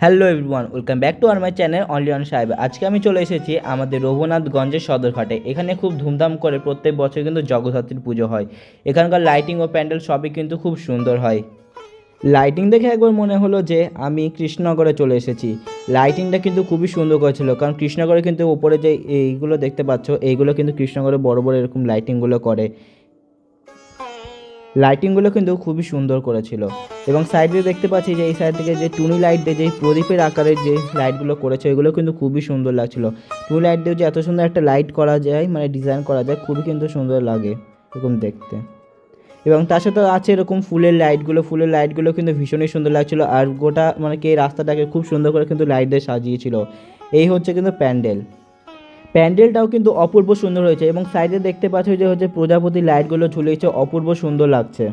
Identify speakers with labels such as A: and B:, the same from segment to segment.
A: Hello everyone, welcome back to our my channel only on সাহেব। আজকে আমি চলে এসেছি আমাদের রঘুনাথগঞ্জের সদরঘাটে। এখানে খুব ধুমধাম করে প্রত্যেক বছর কিন্তু জগদ্ধাত্রীর পুজো হয়। এখানকার লাইটিং ও প্যান্ডেল সবই কিন্তু খুব সুন্দর হয়। লাইটিং দেখে একবার মনে হলো যে আমি কৃষ্ণনগরে চলে এসেছি। লাইটিংটা কিন্তু খুবই সুন্দর করেছিল, কারণ কৃষ্ণনগরে কিন্তু উপরে যে এইগুলো দেখতে পাচ্ছ, এইগুলো কিন্তু কৃষ্ণনগরে বড় বড় এরকম লাইটিংগুলো করে। লাইটিংগুলো কিন্তু খুবই সুন্দর করেছিল। এবং সাইডে দেখতে পাচ্ছি যে এই সাইড থেকে যে টুনি লাইট দিয়ে যে প্রদীপের আকারের যে লাইটগুলো করেছে, ওইগুলো কিন্তু খুবই সুন্দর লাগছিল। টুনি লাইট দিয়ে যে এত সুন্দর একটা লাইট করা যায়, মানে ডিজাইন করা যায়, খুবই কিন্তু সুন্দর লাগে এরকম দেখতে। এবং তার সাথে আছে এরকম ফুলের লাইটগুলো কিন্তু ভীষণই সুন্দর লাগছিল। আর গোটা মানে কি রাস্তাটাকে খুব সুন্দর করে কিন্তু লাইট দিয়ে সাজিয়েছিল। এই হচ্ছে কিন্তু প্যান্ডেলটাও কিন্তু অপূর্ব সুন্দর হয়েছে। এবং সাইডে দেখতে পাচ্ছ যে হচ্ছে প্রজাপতি লাইটগুলো ঝুলিয়েছে, অপূর্ব সুন্দর লাগছে।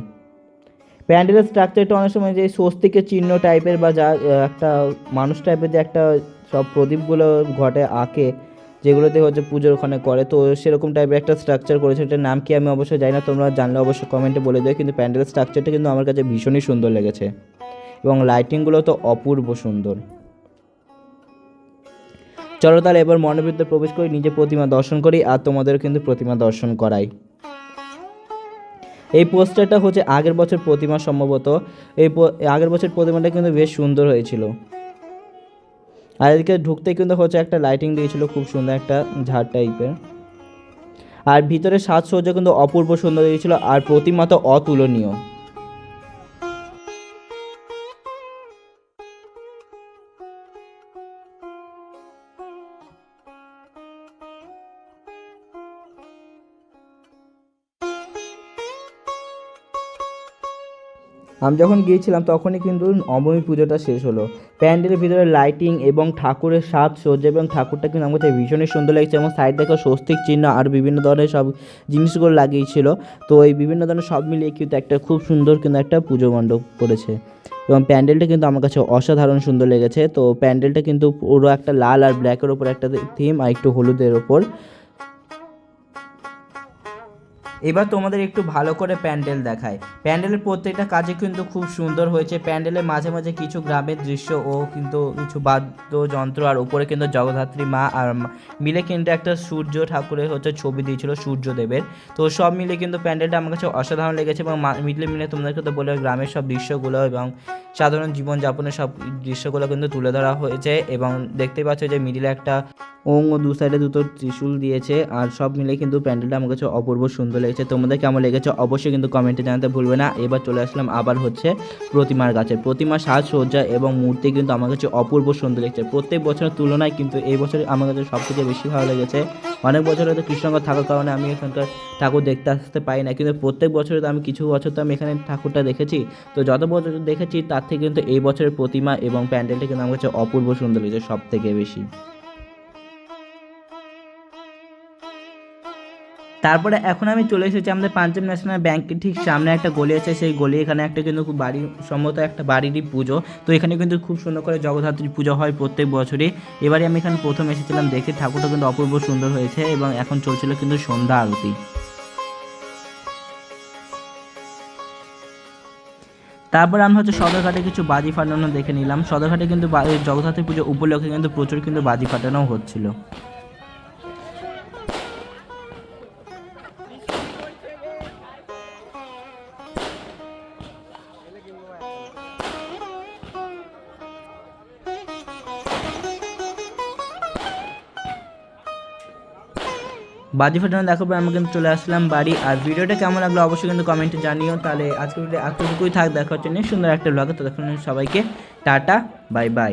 A: প্যান্ডেলের স্ট্রাকচারটা অনেক সময় যে স্বস্তিকের চিহ্ন টাইপের বা যা একটা মানুষ টাইপের যে একটা সব প্রদীপগুলো ঘটে আঁকে, যেগুলোতে হচ্ছে পুজোর ওখানে করে, তো সেরকম টাইপের একটা স্ট্রাকচার করেছে। এটার নাম কি আমি অবশ্যই জানি না, তোমরা জানলে অবশ্যই কমেন্টে বলে দেবে। কিন্তু প্যান্ডেলের স্ট্রাকচারটা কিন্তু আমার কাছে ভীষণই সুন্দর লেগেছে। এবং লাইটিংগুলো তো অপূর্ব সুন্দর। চলো তাহলে এবার মনের ভিতরে প্রবেশ করি, নিজে প্রতিমা দর্শন করি আর তোমাদেরও কিন্তু প্রতিমা দর্শন করাই। এই পোস্টারটা হচ্ছে আগের বছর প্রতিমা সম্ভবত। আগের বছর প্রতিমাটা কিন্তু বেশ সুন্দর হয়েছিল। আর এদিকে ঢুকতে কিন্তু হচ্ছে একটা লাইটিং দিয়েছিল, খুব সুন্দর একটা ঝাড় টাইপের। আর ভিতরে সাজসজ্জা কিন্তু অপূর্ব সুন্দর দিয়েছিল, আর প্রতিমা তো অতুলনীয়। আমি যখন গিয়েছিলাম তখনই কিন্তু নবমী পুজোটা শেষ হলো। প্যান্ডেলের ভিতরে লাইটিং এবং ঠাকুরের সাজসজ্জা এবং ঠাকুরটা কিন্তু আমার কাছে ভীষণই সুন্দর লাগছে। এবং সাইড থেকে স্বস্তিক চিহ্ন আর বিভিন্ন ধরনের সব জিনিসগুলো লাগিয়েছিল। তো এই বিভিন্ন ধরনের সব মিলিয়ে কিন্তু একটা খুব সুন্দর কিন্তু একটা পুজো মণ্ডপ করেছে। এবং প্যান্ডেলটা কিন্তু আমার কাছে অসাধারণ সুন্দর লেগেছে। তো প্যান্ডেলটা কিন্তু পুরো একটা লাল আর ব্ল্যাকের ওপর একটা থিম, আর একটু হলুদের ওপর। এবার তোমাদের একটু ভালো করে প্যান্ডেল দেখায়। প্যান্ডেলের প্রত্যেকটা কাজে কিন্তু খুব সুন্দর হয়েছে। প্যান্ডেলের মাঝে মাঝে কিছু গ্রামের দৃশ্য ও কিন্তু কিছু বাদ্যযন্ত্র, আর উপরে কিন্তু জগদ্ধাত্রী মা আর মিলে কিন্তু একটা সূর্য ঠাকুরের হচ্ছে ছবি দিয়েছিল, সূর্যদেবের। তো সব মিলে কিন্তু প্যান্ডেলটা আমার কাছে অসাধারণ লেগেছে। এবং মিলে তোমাদেরকে তো বলে গ্রামের সব দৃশ্যগুলো এবং সাধারণ জীবনযাপনের সব দৃশ্যগুলো কিন্তু তুলে ধরা হয়েছে। এবং দেখতেই পাচ্ছ যে মিডিলে একটা ওম ও দু সাইডে দুটো ত্রিশূল দিয়েছে। আর সব মিলে কিন্তু প্যান্ডেলটা আমার কাছে অপূর্ব সুন্দর লেগেছে। তোমাদের কেমন লেগেছে অবশ্যই কিন্তু কমেন্টে জানাতে ভুলবে না। এবার চলে আসলাম আবার হচ্ছে প্রতিমার কাছে। প্রতিমার সাজসজ্জা এবং মূর্তি কিন্তু আমার কাছে অপূর্ব সুন্দর লেগেছে। প্রত্যেক বছরের তুলনায় কিন্তু এই বছর আমার কাছে সবথেকে বেশি ভালো লেগেছে। অনেক বছর হয়তো কৃষ্ণনগর থাকার কারণে আমি এখানকার ঠাকুর দেখতে আসতে পারি না, কিন্তু প্রত্যেক বছরে তো আমি কিছু বছর তো আমি এখানে ঠাকুরটা দেখেছি। তো যত বছর দেখেছি তার থেকে কিন্তু এই বছরের প্রতিমা এবং প্যান্ডেলটা কিন্তু আমার কাছে অপূর্ব সুন্দর লেগেছে সব থেকে বেশি। তারপরে এখন আমি চলে এসেছি আমাদের পাঞ্জাব ন্যাশনাল ব্যাংকের ঠিক সামনে একটা গলি আছে। সেই গলি এখানে একটা কিন্তু খুব বাড়ি, সম্ভবত একটা বাড়িরই পুজো। তো এখানে কিন্তু খুব সুন্দর করে জগদ্ধাত্রী পুজো হয় প্রত্যেক বছরই। এবারে আমি এখানে প্রথম এসেছিলাম, দেখে ঠাকুরটা কিন্তু অপূর্ব সুন্দর হয়েছে। এবং এখন চলছিল কিন্তু সন্ধ্যা আরতি। তারপর আমরা হচ্ছে সদরঘাটে কিছু বাজি ফাটানো দেখে নিলাম। সদরঘাটে কিন্তু জগদ্ধাত্রী পুজো উপলক্ষে কিন্তু প্রচুর কিন্তু বাজি ফাটানো হচ্ছিল। বাজি ফাটানো দেখার পর আমরা কিন্তু চলে আসলাম বাড়ি। আর ভিডিওটা কেমন লাগলো অবশ্যই কিন্তু কমেন্টে জানিও। তাহলে আজকে ভিডিও এতটুকুই থাক, দেখা হচ্ছে নেক্সট সুন্দর একটা ব্লগে। তো দেখুন সবাইকে টাটা, বাই বাই।